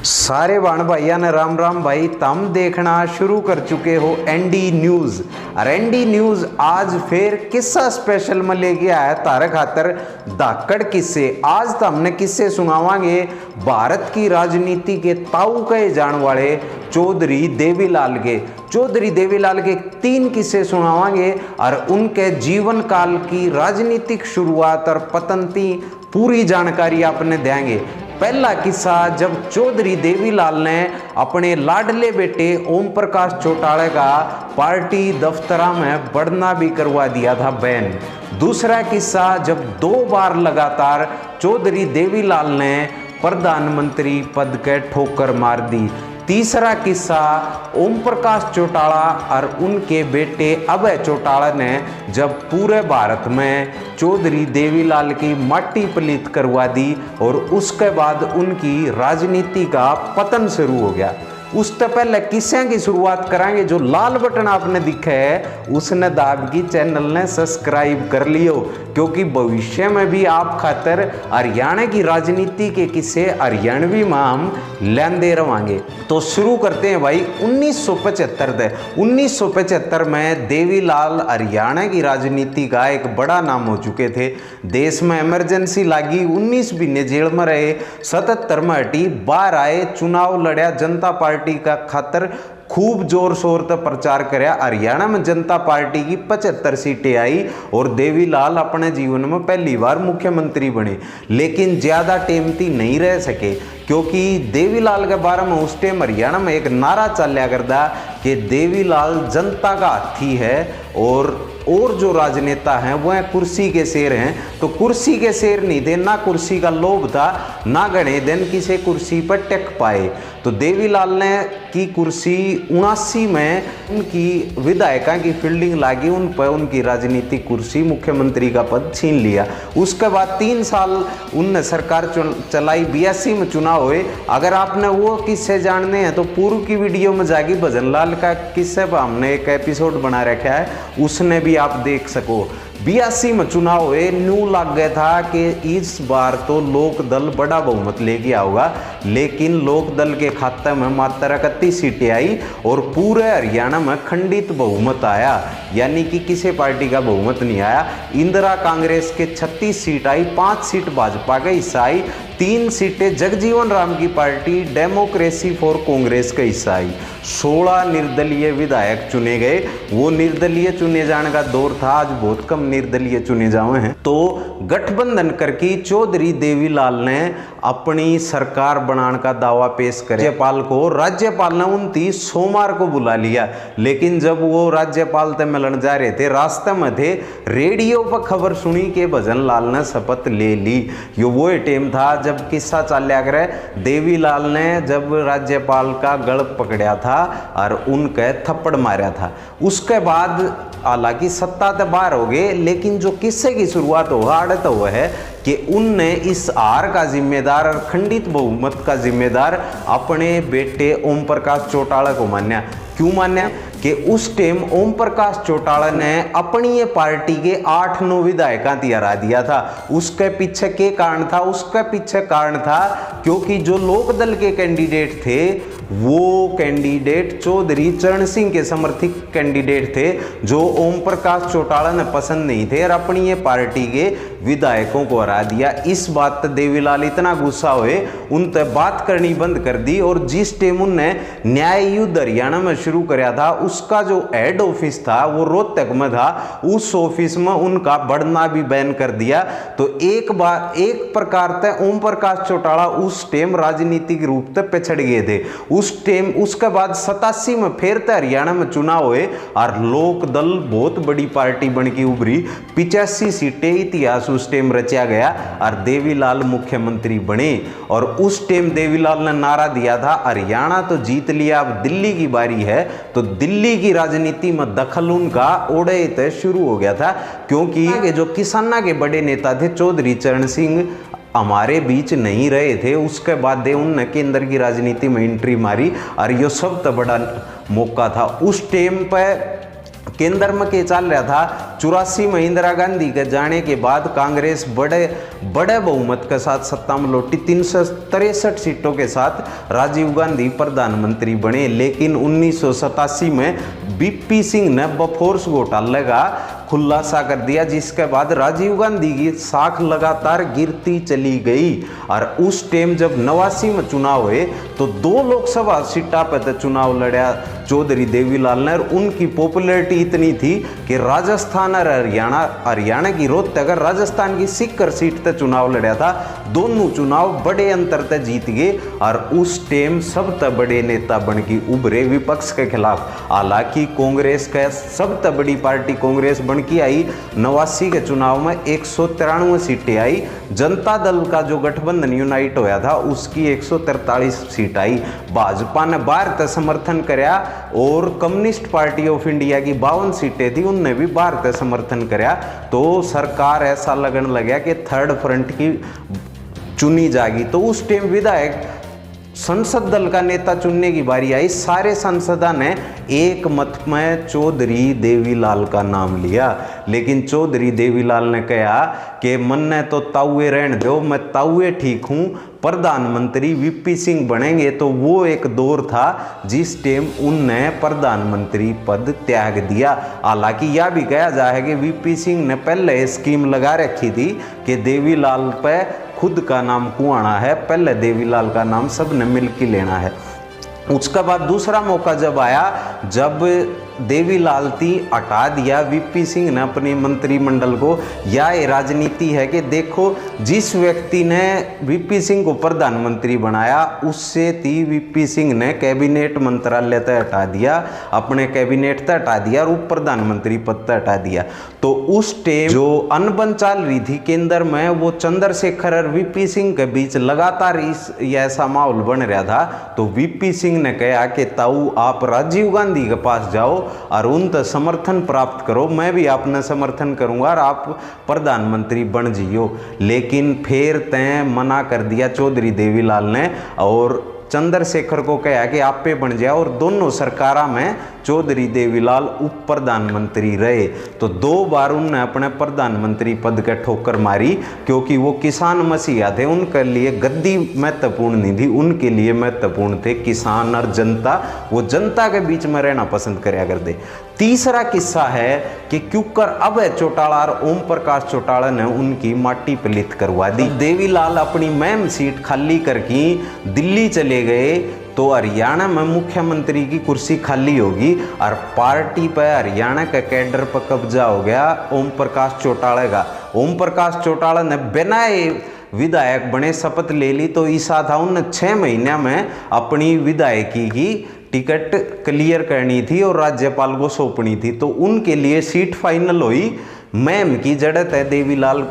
सारे बाण भाइया ने राम राम भाई। तम देखना शुरू कर चुके हो एनडी न्यूज़। और एनडी न्यूज़ आज फिर किस्सा स्पेशल में लेके आया तारे खातर धाकड़ किस्से। आज तो हमने किस्से सुनावांगे भारत की राजनीति के ताऊ कहे जाने वाले चौधरी देवीलाल के। चौधरी देवीलाल के 3 किस्से सुनावांगे और उनके जीवन काल की राजनीतिक शुरुआत और पतन की पूरी जानकारी आपने देंगे। पहला किस्सा, जब चौधरी देवीलाल ने अपने लाडले बेटे ओम प्रकाश चौटाला का पार्टी दफ्तरा में बढ़ना भी करवा दिया था बैन। दूसरा किस्सा, जब 2 बार लगातार चौधरी देवीलाल ने प्रधानमंत्री पद के ठोकर मार दी। तीसरा किस्सा, ओम प्रकाश चौटाला और उनके बेटे अभय चौटाला ने जब पूरे भारत में चौधरी देवीलाल की माटी पलीत करवा दी और उसके बाद उनकी राजनीति का पतन शुरू हो गया। उससे पहले किस्से की शुरुआत कराएंगे। जो लाल बटन आपने दिखा है उसने दाब की चैनल ने सब्सक्राइब कर लियो, क्योंकि भविष्य में भी आप खातर हरियाणा की राजनीति के किस्से हरियाणवी में हम लेंदे रहेंगे। तो शुरू करते हैं भाई 1975 में देवीलाल हरियाणा की राजनीति का एक बड़ा नाम हो चुके थे। देश में इमरजेंसी लागी, 19 महीने जेल में रहे, 77 में हटी, बाहर आए, चुनाव लड़ा, जनता पार्टी का खातर खूब जोर शोर से प्रचार कराया। हरियाणा में जनता पार्टी की 75 सीटें आई और देवीलाल अपने जीवन में पहली बार मुख्यमंत्री बने। लेकिन ज़्यादा टेमती नहीं रह सके, क्योंकि देवीलाल के बारे में उस टाइम हरियाणा में एक नारा चलिया करता कि देवीलाल जनता का हाथी है और जो राजनेता हैं वह कुर्सी के शेर हैं। तो कुर्सी के शेर नहीं थे, ना कुर्सी का लोभ था, ना गणे दिन किसी कुर्सी पर टेक पाए। तो देवीलाल ने की कुर्सी 79 में उनकी विधायिका की फील्डिंग लागी, उन पर उनकी राजनीतिक कुर्सी मुख्यमंत्री का पद छीन लिया। उसके बाद 3 साल उनने सरकार चलाई, 82 में चुनाव हुए। अगर आपने वो किस्से जानने हैं तो पूर्व की वीडियो में जाके भजनलाल का किस्से पर हमने एक एपिसोड बना रखा है, उसने भी आप देख सको। 82 में चुनाव हुए, न्यू लग गया था कि इस बार तो लोक दल बड़ा बहुमत लेके आओगा। लेकिन लोक दल के खाते में मात्र 31 सीटें आई और पूरे हरियाणा में खंडित बहुमत आया, यानी कि किसी पार्टी का बहुमत नहीं आया। इंदिरा कांग्रेस के 36 सीट आई, 5 सीट भाजपा का हिस्सा आई, 3 सीटें जगजीवन राम की पार्टी डेमोक्रेसी फॉर कांग्रेस का हिस्सा आई। 16 निर्दलीय विधायक चुने गए। वो निर्दलीय चुने जाने का दौर था, आज बहुत कम निर्दलीय चुने जाए हैं। तो गठबंधन करके चौधरी देवीलाल ने अपनी सरकार बनाने का दावा पेश कर राज्यपाल को। राज्यपाल ने 29 सोमवार को बुला लिया, लेकिन जब वो राज्यपाल से मिलने जा रहे थे, रास्ते में थे, रेडियो पर खबर सुनी कि भजनलाल ने शपथ ले ली। ये वो टाइम था जब किस्सा चलिया करे, देवीलाल ने जब राज्यपाल का गल पकड़ा था और उनके थप्पड़ मारा था। उसके बाद हालांकि सत्ता तो बाहर हो गए, लेकिन जो किस्से की शुरुआत तो वह है कि उनने इस हार का जिम्मेदार और खंडित बहुमत का जिम्मेदार अपने बेटे ओम प्रकाश चौटाला को माना। क्यों माना कि उस टाइम ओम प्रकाश चौटाला ने अपनी पार्टी के 8-9 विधायक हरा दिया था। उसके पीछे के कारण था? उसके पीछे कारण था क्योंकि जो लोकदल के कैंडिडेट थे वो कैंडिडेट चौधरी चरण सिंह के समर्थित कैंडिडेट थे, जो ओम प्रकाश चौटाला ने पसंद नहीं थे और अपनी ये पार्टी के विधायकों को हरा दिया। इस बात पर देवीलाल इतना गुस्सा हुए, उन तक बात करनी बंद कर दी और जिस टाइम उनने न्याय युद्ध हरियाणा में शुरू कराया था, उसका जो हेड ऑफिस था वो रोहतक में था, उस ऑफिस में उनका बढ़ना भी बैन कर दिया। तो एक प्रकार से ओम प्रकाश चौटाला उस टाइम राजनीतिक रूप से पिछड़ गए थे। उस टाइम उसके बाद 87 में फिर से हरियाणा में चुनाव हुए और लोक दल बहुत बड़ी पार्टी बन के उभरी। 85 सीटें, इतिहास उस टाइम रचा गया और देवीलाल मुख्यमंत्री बने। और उस टाइम देवीलाल ने नारा दिया था, हरियाणा तो जीत लिया, अब दिल्ली की बारी है। तो दिल्ली की राजनीति में दखल उनका ओढ़े तय शुरू हो गया था, क्योंकि जो किसाना के बड़े नेता थे चौधरी चरण सिंह हमारे बीच नहीं रहे थे। उसके बाद उनने केंद्र की राजनीति में एंट्री मारी और ये सबसे बड़ा मौका था। उस टाइम पर केंद्र में क्या चल रहा था 84 में इंदिरा गांधी के जाने के बाद कांग्रेस बड़े बहुमत के साथ सत्ता में लौटी। 363 सीटों के साथ राजीव गांधी प्रधानमंत्री बने, लेकिन 1987 में वीपी सिंह ने बफोर्स घोटाले का खुलासा कर दिया, जिसके बाद राजीव गांधी की साख लगातार गिरती चली गई। और उस टाइम जब 89 में चुनाव हुए तो 2 लोकसभा सीटा पर चुनाव लड़ा चौधरी देवीलाल ने, और उनकी पॉपुलैरिटी इतनी थी कि राजस्थान और हरियाणा की रोहतक, राजस्थान की सीकर सीट पर चुनाव लड़ा था। दोनों चुनाव बड़े अंतर तक जीत गए और उस टाइम सबसे बड़े नेता बन के उभरे विपक्ष के खिलाफ। हालांकि कांग्रेस का सबसे बड़ी पार्टी कांग्रेस बन के आई। 89 के चुनाव में 193 सीटें आई। जनता दल का जो गठबंधन यूनाइट होया था उसकी 143 सीट आई। भाजपा ने बाहर तक समर्थन कराया और कम्युनिस्ट पार्टी ऑफ इंडिया की 52 सीटें थी, उनने भी बाहर तक समर्थन कराया। तो सरकार ऐसा लगने लगा कि थर्ड फ्रंट की चुनी जाएगी। तो उस टाइम विधायक संसद दल का नेता चुनने की बारी आई। सारे सांसदा ने एक मत में चौधरी देवीलाल का नाम लिया, लेकिन चौधरी देवीलाल ने कहा कि मन ने तो ताउए रहने दो, मैं ताउए ठीक हूँ, प्रधानमंत्री वीपी सिंह बनेंगे। तो वो एक दौर था जिस टाइम उनने प्रधानमंत्री पद त्याग दिया। हालांकि यह भी कहा जाए कि वीपी सिंह ने पहले स्कीम लगा रखी थी कि देवीलाल पे खुद का नाम कुआना है, पहले देवीलाल का नाम सब ने मिलकर लेना है। उसके बाद दूसरा मौका जब आया, जब देवीलाल थी हटा दिया वीपी सिंह ने अपने मंत्रिमंडल को। यह राजनीति है कि देखो, जिस व्यक्ति ने वीपी सिंह को प्रधानमंत्री बनाया उससे थी वीपी सिंह ने कैबिनेट मंत्रालय तक हटा दिया, अपने कैबिनेट तक हटा दिया और उप प्रधानमंत्री पद तक हटा दिया। तो उस टाइम जो अनबन चल रही थी केंद्र में, वो चंद्रशेखर और वीपी सिंह के बीच लगातार ऐसा माहौल बन रहा था। तो वीपी सिंह ने कहा कि ताऊ आप राजीव गांधी के पास जाओ और उन तक समर्थन प्राप्त करो, मैं भी आपने समर्थन करूंगा और आप प्रधानमंत्री बन जियो। लेकिन फिर तय मना कर दिया चौधरी देवीलाल ने और चंद्रशेखर को कहा कि आप पे बन जाओ, और दोनों सरकारों में चौधरी देवीलाल उप प्रधानमंत्री रहे। तो 2 बार उन्होंने अपने प्रधानमंत्री पद का ठोकर मारी, क्योंकि वो किसान मसीहा थे। उनके लिए गद्दी महत्वपूर्ण नहीं थी, उनके लिए महत्वपूर्ण थे किसान और जनता। वो जनता के बीच में रहना पसंद कराया करते। तीसरा किस्सा है कि क्योंकर अब चौटाला और ओम प्रकाश चौटाला ने उनकी माटी पलित करवा दी। देवीलाल अपनी मैम सीट खाली करके दिल्ली चले गए तो हरियाणा में मुख्यमंत्री की कुर्सी खाली होगी और पार्टी पर हरियाणा के कैडर पर कब्जा हो गया ओम प्रकाश चौटाला का। ओम प्रकाश चौटाला ने बिना विधायक बने शपथ ले ली। तो ईसा था उन 6 महीने में अपनी विधायकी की टिकट क्लियर करनी थी और राज्यपाल को सौंपनी थी। तो उनके लिए सीट फाइनल हुई मैम की। जड़त है देवीलाल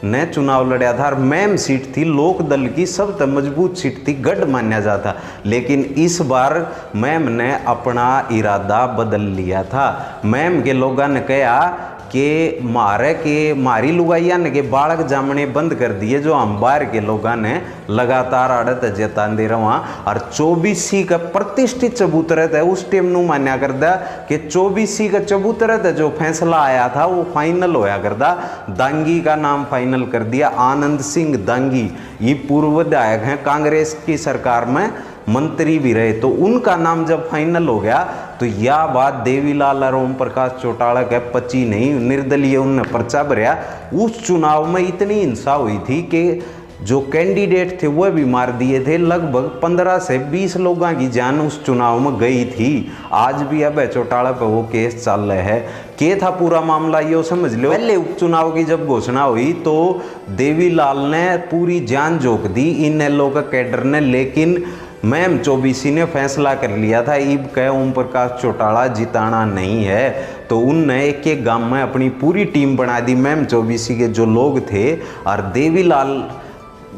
ने चुनाव लड़ा था और मैम सीट थी लोक दल की सबसे मजबूत सीट थी, गढ़ माना जाता। लेकिन इस बार मैम ने अपना इरादा बदल लिया था। मैम के लोगों ने कहा कि मारी लुगाइया ने के बालक जामने बंद कर दिए, जो हम बाहर के लोगों ने लगातार आड़त जतान दे रहा। और 24C का प्रतिष्ठित चबूतरत है उस टाइम नू मान्या करता कि 24C का चबूतरत जो फैसला आया था वो फाइनल होया करता। दांगी का नाम फाइनल कर दिया, आनंद सिंह दांगी। ये पूर्व विधायक हैं, कांग्रेस की सरकार में मंत्री भी रहे। तो उनका नाम जब फाइनल हो गया तो यह बात देवीलाल और ओम प्रकाश चौटाला के पची नहीं, निर्दलीय उनने पर्चा भरया। उस चुनाव में इतनी हिंसा हुई थी कि जो कैंडिडेट थे वह भी मार दिए थे। लगभग 15 से 20 लोगों की जान उस चुनाव में गई थी। आज भी अब चौटाला पर वो केस चल रहा है। क्या था पूरा मामला ये समझ लो। पहले उपचुनाव की जब घोषणा हुई तो देवीलाल ने पूरी जान झोंक दी इन लोगों का कैडर ने, लेकिन मैम 24C ने फैसला कर लिया था ईब कह ओम प्रकाश चौटाला जिताना नहीं है। तो उनने एक गांव में अपनी पूरी टीम बना दी मैम 24C के जो लोग थे। और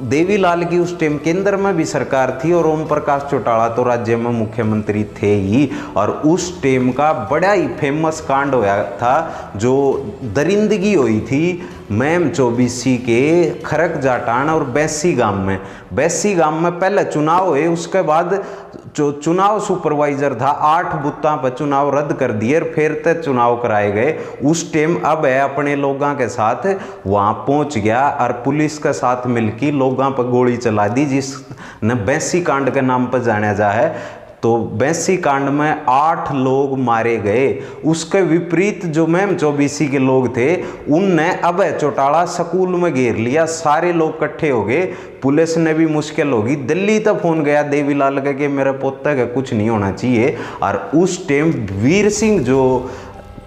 देवीलाल की उस टाइम केंद्र में भी सरकार थी और ओम प्रकाश चौटाला तो राज्य में मुख्यमंत्री थे ही। और उस टाइम का बड़ा ही फेमस कांड होया था जो दरिंदगी हुई थी मैम चौबीसी के खरक जाटान और बैसी गांव में पहले चुनाव हुए। उसके बाद जो चुनाव सुपरवाइजर था 8 बूथों पर चुनाव रद्द कर दिए और फिर तक चुनाव कराए गए। उस टाइम अब है अपने लोगों के साथ वहां पहुंच गया और पुलिस के साथ मिलकर लोगों पर गोली चला दी, जिस न बैसी कांड के नाम पर जाना जा है। तो बैसी कांड में 8 लोग मारे गए। उसके विपरीत जो मैम चौबीसी के लोग थे उनने अभय चौटाला स्कूल में घेर लिया, सारे लोग इकट्ठे हो गए। पुलिस ने भी मुश्किल होगी, दिल्ली तक फोन गया देवीलाल का कि मेरे पोते का कुछ नहीं होना चाहिए। और उस टाइम वीर सिंह जो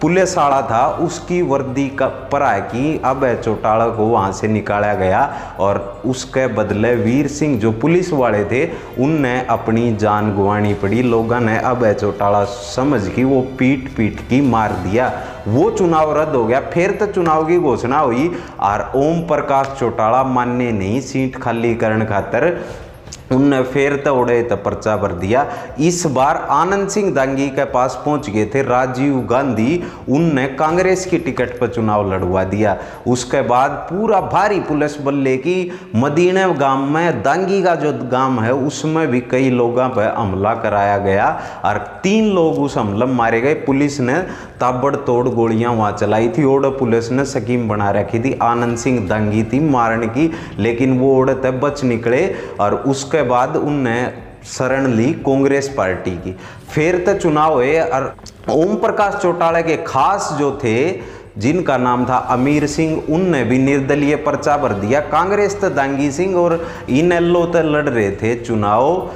पुलिस वाला था उसकी वर्दी का परा की अभय चौटाला को वहाँ से निकाला गया और उसके बदले वीर सिंह जो पुलिस वाले थे उनने अपनी जान गंवानी पड़ी। लोगों ने अभय चौटाला समझ की वो पीट की मार दिया। वो चुनाव रद्द हो गया। फिर तो चुनाव की घोषणा हुई और ओम प्रकाश चौटाला मानने नहीं सीट खाली करने खातर उनने फिर तो उड़े तो पर्चा भर दिया। इस बार आनंद सिंह दांगी के पास पहुंच गए थे राजीव गांधी, उनने कांग्रेस की टिकट पर चुनाव लड़वा दिया। उसके बाद पूरा भारी पुलिस बल लेकी मदीने गांव में, दांगी का जो गांव है उसमें भी कई लोगों पर हमला कराया गया और 3 लोग उस हमले में मारे गए। पुलिस ने ताबड़तोड़ गोलियां वहां चलाई थी और पुलिस ने स्कीम बना रखी थी आनंद सिंह दांगी थी मारने की, लेकिन वो उड़ते बच निकले और उसके बाद उनने शरण ली कांग्रेस पार्टी की। फिर तो चुनाव हुए और ओम प्रकाश चौटाला के खास जो थे जिनका नाम था अमीर सिंह, उनने भी निर्दलीय पर्चा भर दिया। कांग्रेस तो दांगी सिंह और इनेलो तो लड़ रहे थे चुनाव।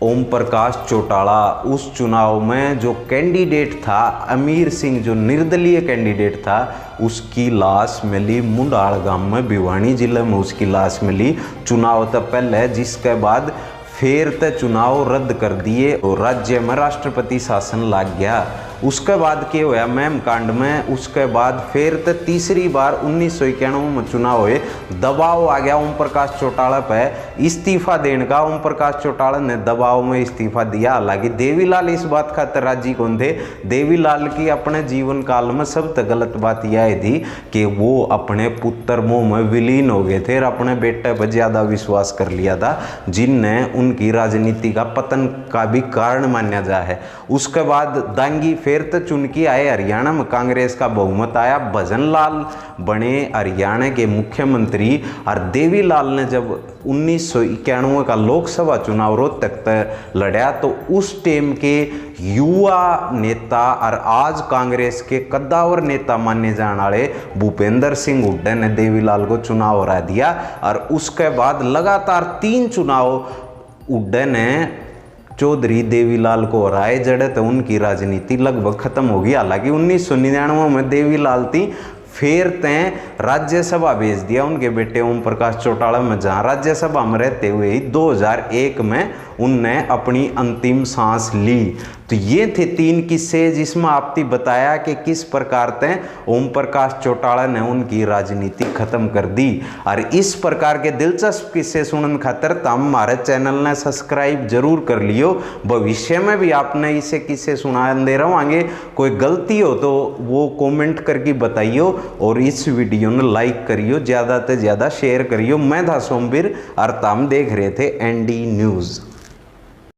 ओम प्रकाश चौटाला उस चुनाव में जो कैंडिडेट था अमीर सिंह, जो निर्दलीय कैंडिडेट था, उसकी लाश मिली मुंडाल गांव में, भिवानी जिले में उसकी लाश मिली। चुनाव तो पहले, जिसके बाद फिर तो चुनाव रद्द कर दिए और राज्य में राष्ट्रपति शासन लग गया। उसके बाद क्या हुआ मैम कांड में, उसके बाद फिर तो तीसरी बार 1991 में चुनाव हुए। दबाव आ गया ओम प्रकाश चौटाला पे इस्तीफा देने का। ओम प्रकाश चौटाला ने दबाव में इस्तीफा दिया। हालांकि देवीलाल इस बात का राजी कौन थे। देवीलाल की अपने जीवन काल में सबसे गलत बात यह थी कि वो अपने पुत्र मोह में विलीन हो गए थे और अपने बेटे पर ज्यादा विश्वास कर लिया था, जिनने उनकी राजनीति का पतन का भी कारण माना जा है। उसके बाद दांगी फिर तो चुन के आए हरियाणा में, कांग्रेस का बहुमत आया, भजन लाल बने हरियाणा के मुख्यमंत्री। और देवीलाल ने जब 1991 का लोकसभा चुनाव रोहतक तक लड़ा तो उस टाइम के युवा नेता और आज कांग्रेस के कद्दावर नेता माने जाने वाले भूपेंद्र सिंह हुड्डा ने देवीलाल को चुनाव हरा दिया। और उसके बाद लगातार 3 चुनाव हुड्डा ने चौधरी देवीलाल को हराए, जड़े तो उनकी राजनीति लगभग खत्म हो गई। हालांकि 1999 में देवीलाल थी, फिर तय राज्यसभा भेज दिया उनके बेटे ओम प्रकाश चौटाला में, जहाँ राज्यसभा में रहते हुए ही 2001 में उनने अपनी अंतिम सांस ली। तो ये थे 3 किस्से जिसमें आपने बताया कि किस प्रकार तय ओम प्रकाश चौटाला ने उनकी राजनीति खत्म कर दी। और इस प्रकार के दिलचस्प किस्से सुनने खातर तो हमारे चैनल ने सब्सक्राइब जरूर कर लियो। भविष्य में भी आपने इसे किस्से सुना दे रहोगे। कोई गलती हो तो वो कमेंट करके बताइयो और इस वीडियो ने लाइक करियो, ज़्यादा से ज़्यादा शेयर करियो। मैं था सोमवीर और तुम देख रहे थे ND न्यूज़।